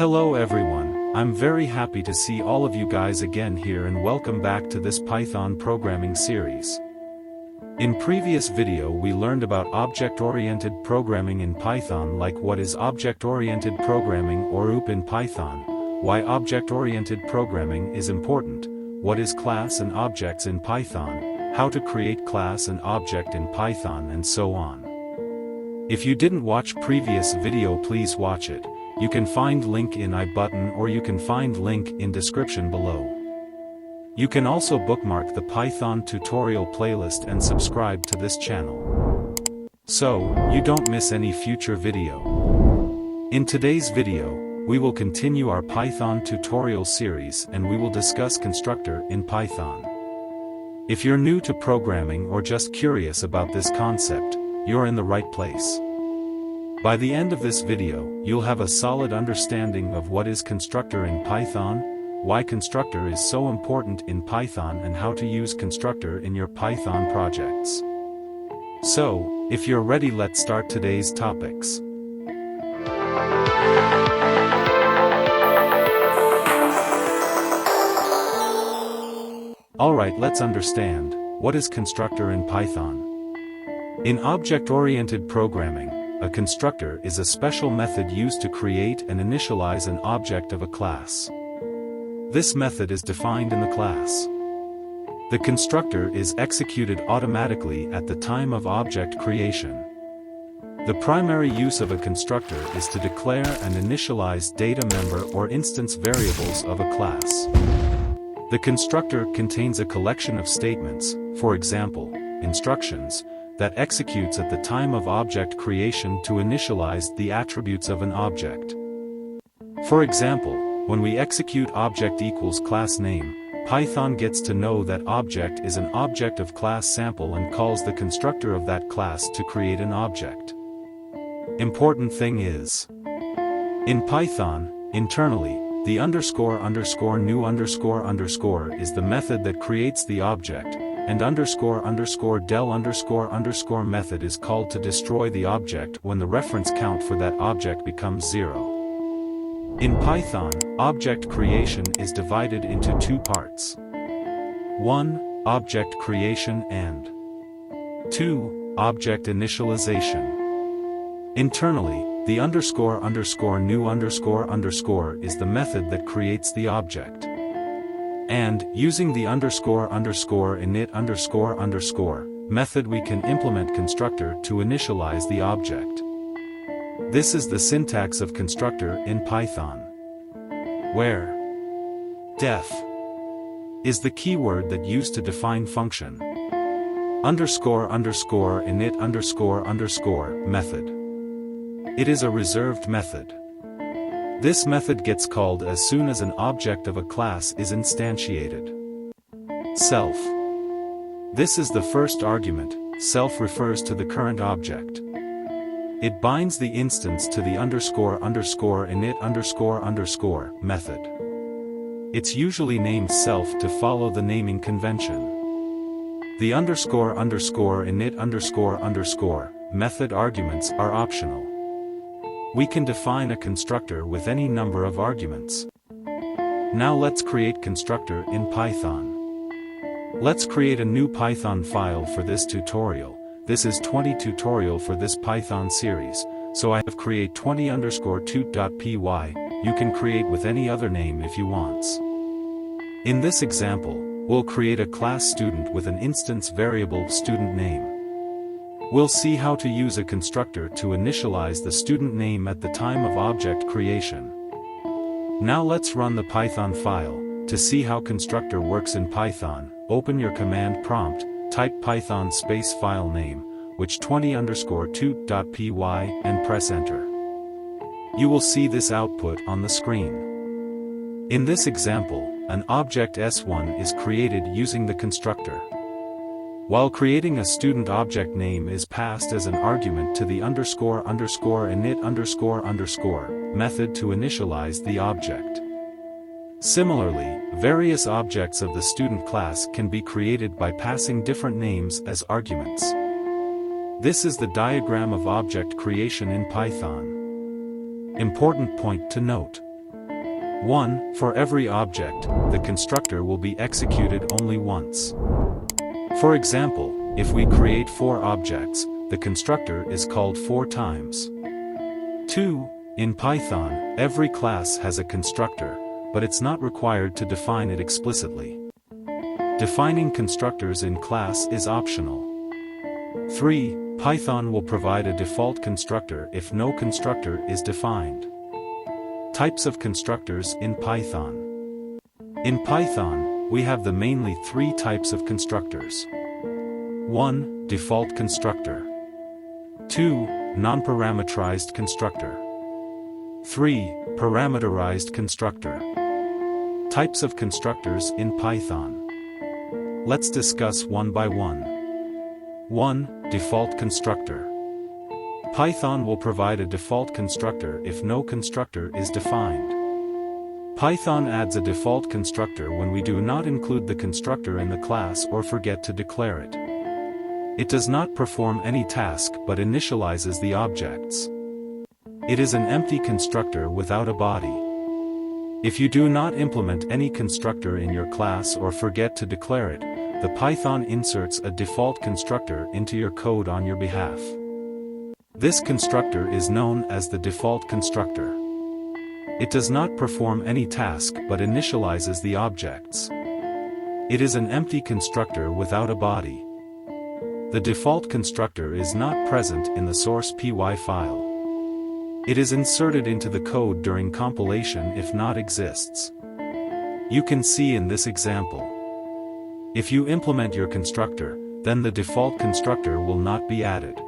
Hello everyone, I'm very happy to see all of you guys again here and welcome back to this Python programming series. In previous video we learned about object-oriented programming in Python, like what is object-oriented programming or OOP in Python, why object-oriented programming is important, what is class and objects in Python, how to create class and object in Python, and so on. If you didn't watch previous video, please watch it. You can find link in I button or you can find link in description below. You can also bookmark the Python tutorial playlist and subscribe to this channel, so you don't miss any future video. In today's video, we will continue our Python tutorial series and we will discuss constructor in Python. If you're new to programming or just curious about this concept, you're in the right place. By the end of this video, you'll have a solid understanding of what is constructor in Python, why constructor is so important in Python, and how to use constructor in your Python projects. So, if you're ready, let's start today's topics. Alright, let's understand, what is constructor in Python? In object-oriented programming, a constructor is a special method used to create and initialize an object of a class. This method is defined in the class. The constructor is executed automatically at the time of object creation. The primary use of a constructor is to declare and initialize data member or instance variables of a class. The constructor contains a collection of statements, for example, instructions, that executes at the time of object creation to initialize the attributes of an object. For example, when we execute object equals class name, Python gets to know that object is an object of class sample and calls the constructor of that class to create an object. Important thing is, in Python, internally, the __new__ is the method that creates the object, and __del__ method is called to destroy the object when the reference count for that object becomes 0. In Python, object creation is divided into two parts. 1. Object creation and 2. Object initialization. Internally, the __new__ is the method that creates the object. And, using the __init__ method, we can implement constructor to initialize the object. This is the syntax of constructor in Python, where def is the keyword that used to define function, __init__ method. It is a reserved method. This method gets called as soon as an object of a class is instantiated. Self. This is the first argument. Self refers to the current object. It binds the instance to the __init__ method. It's usually named self to follow the naming convention. The __init__ method arguments are optional. We can define a constructor with any number of arguments. Now let's create constructor in Python. Let's create a new Python file for this tutorial. This is 20 tutorial for this Python series, so I have create 20_2.py. You can create with any other name if you want. In this example, we'll create a class student with an instance variable student name. We'll see how to use a constructor to initialize the student name at the time of object creation. Now let's run the Python file. To see how constructor works in Python, open your command prompt, type Python space file name, which 20_2.py, and press enter. You will see this output on the screen. In this example, an object S1 is created using the constructor. While creating a student, object name is passed as an argument to the __init__ method to initialize the object. Similarly, various objects of the student class can be created by passing different names as arguments. This is the diagram of object creation in Python. Important point to note. 1. For every object, the constructor will be executed only once. For example, if we create 4 objects, the constructor is called 4 times. 2. In Python, every class has a constructor, but it's not required to define it explicitly. Defining constructors in class is optional. 3. Python will provide a default constructor if no constructor is defined. Types of constructors in Python. In Python, we have the mainly 3 types of constructors. 1. Default constructor. 2. Non-parameterized constructor. 3. Parameterized constructor. Types of constructors in Python. Let's discuss one by one. 1. Default constructor. Python will provide a default constructor if no constructor is defined. Python adds a default constructor when we do not include the constructor in the class or forget to declare it. It does not perform any task but initializes the objects. It is an empty constructor without a body. If you do not implement any constructor in your class or forget to declare it, the Python inserts a default constructor into your code on your behalf. This constructor is known as the default constructor. It does not perform any task but initializes the objects. It is an empty constructor without a body. The default constructor is not present in the source py file. It is inserted into the code during compilation if not exists. You can see in this example. If you implement your constructor, then the default constructor will not be added.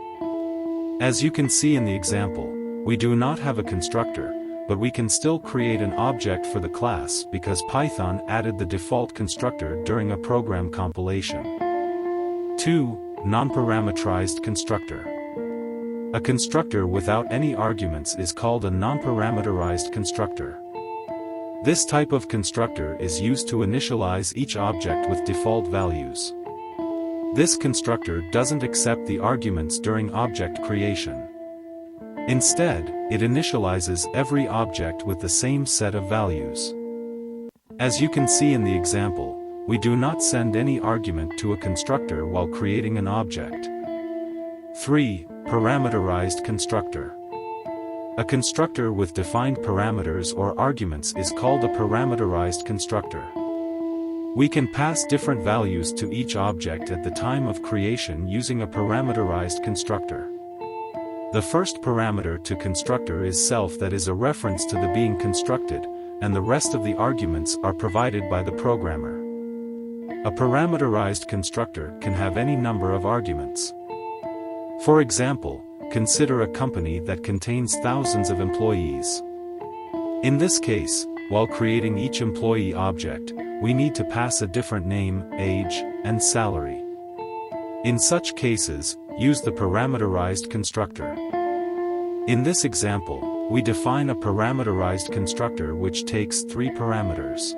As you can see in the example, we do not have a constructor, but we can still create an object for the class because Python added the default constructor during a program compilation. 2. Non-parameterized constructor. A constructor without any arguments is called a non-parameterized constructor. This type of constructor is used to initialize each object with default values. This constructor doesn't accept the arguments during object creation. Instead, it initializes every object with the same set of values. As you can see in the example, we do not send any argument to a constructor while creating an object. 3. Parameterized constructor. A constructor with defined parameters or arguments is called a parameterized constructor. We can pass different values to each object at the time of creation using a parameterized constructor. The first parameter to constructor is self, that is a reference to the being constructed, and the rest of the arguments are provided by the programmer. A parameterized constructor can have any number of arguments. For example, consider a company that contains thousands of employees. In this case, while creating each employee object, we need to pass a different name, age, and salary. In such cases, use the parameterized constructor. In this example, we define a parameterized constructor which takes 3 parameters.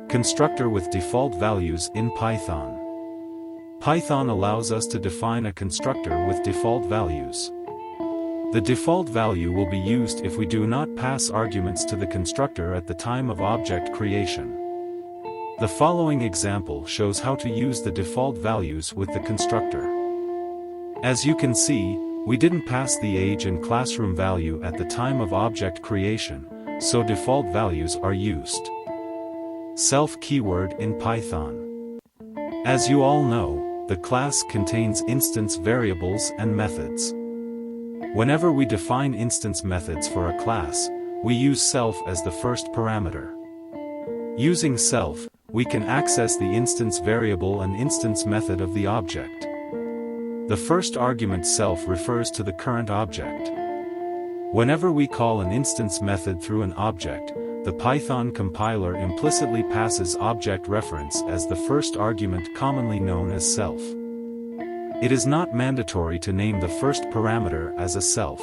Constructor with default values in Python. Python allows us to define a constructor with default values. The default value will be used if we do not pass arguments to the constructor at the time of object creation. The following example shows how to use the default values with the constructor. As you can see, we didn't pass the age and classroom value at the time of object creation, so default values are used. Self keyword in Python. As you all know, the class contains instance variables and methods. Whenever we define instance methods for a class, we use self as the first parameter. Using self, we can access the instance variable and instance method of the object. The first argument self refers to the current object. Whenever we call an instance method through an object, the Python compiler implicitly passes object reference as the first argument, commonly known as self. It is not mandatory to name the first parameter as a self.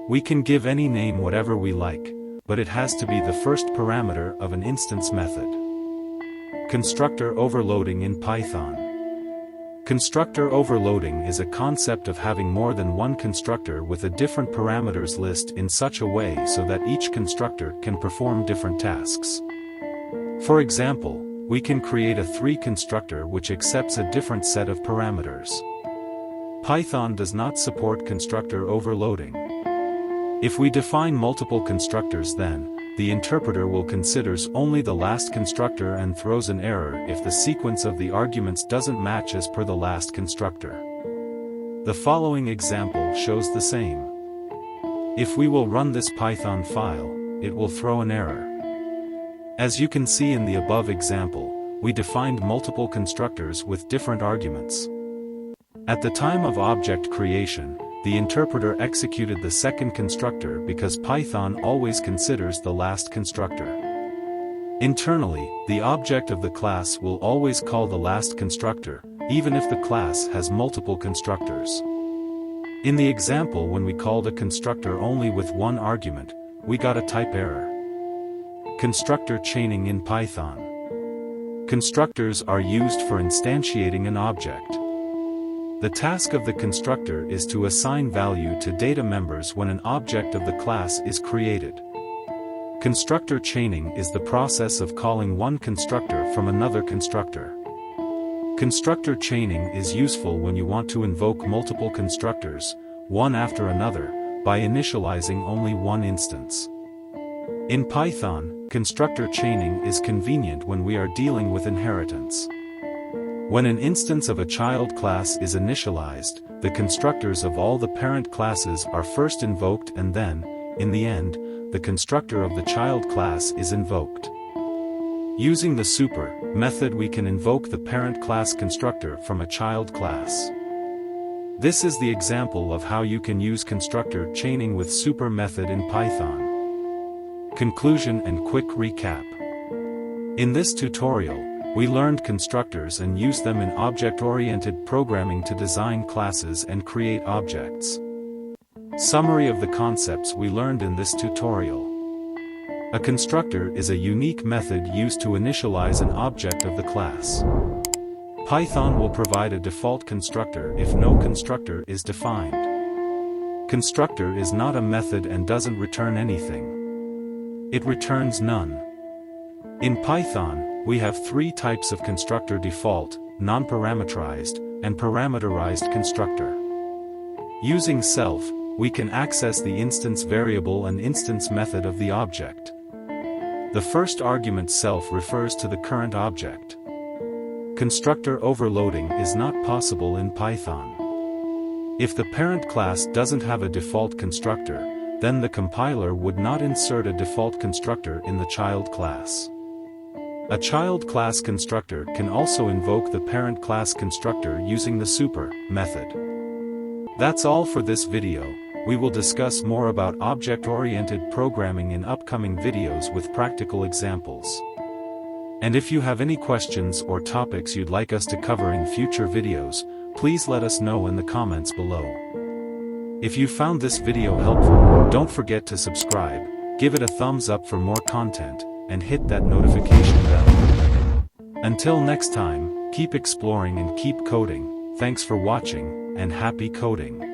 We can give any name whatever we like, but it has to be the first parameter of an instance method. Constructor overloading in Python. Constructor overloading is a concept of having more than one constructor with a different parameters list in such a way so that each constructor can perform different tasks. For example, we can create a 3 constructor which accepts a different set of parameters. Python does not support constructor overloading. If we define multiple constructors, then the interpreter will consider only the last constructor and throws an error if the sequence of the arguments doesn't match as per the last constructor. The following example shows the same. If we will run this Python file, it will throw an error. As you can see in the above example, we defined multiple constructors with different arguments. At the time of object creation, the interpreter executed the second constructor because Python always considers the last constructor. Internally, the object of the class will always call the last constructor, even if the class has multiple constructors. In the example, when we called a constructor only with one argument, we got a type error. Constructor chaining in Python. Constructors are used for instantiating an object. The task of the constructor is to assign value to data members when an object of the class is created. Constructor chaining is the process of calling one constructor from another constructor. Constructor chaining is useful when you want to invoke multiple constructors, one after another, by initializing only one instance. In Python, constructor chaining is convenient when we are dealing with inheritance. When an instance of a child class is initialized, the constructors of all the parent classes are first invoked and then, in the end, the constructor of the child class is invoked. Using the super method, we can invoke the parent class constructor from a child class. This is the example of how you can use constructor chaining with super method in Python. Conclusion and quick recap. In this tutorial, we learned constructors and used them in object-oriented programming to design classes and create objects. Summary of the concepts we learned in this tutorial. A constructor is a unique method used to initialize an object of the class. Python will provide a default constructor if no constructor is defined. Constructor is not a method and doesn't return anything. It returns none. In Python, we have 3 types of constructor: default, non-parameterized, and parameterized constructor. Using self, we can access the instance variable and instance method of the object. The first argument self refers to the current object. Constructor overloading is not possible in Python. If the parent class doesn't have a default constructor, then the compiler would not insert a default constructor in the child class. A child class constructor can also invoke the parent class constructor using the super method. That's all for this video. We will discuss more about object-oriented programming in upcoming videos with practical examples. And if you have any questions or topics you'd like us to cover in future videos, please let us know in the comments below. If you found this video helpful, don't forget to subscribe, give it a thumbs up for more content, and hit that notification bell. Until next time, keep exploring and keep coding. Thanks for watching, and happy coding.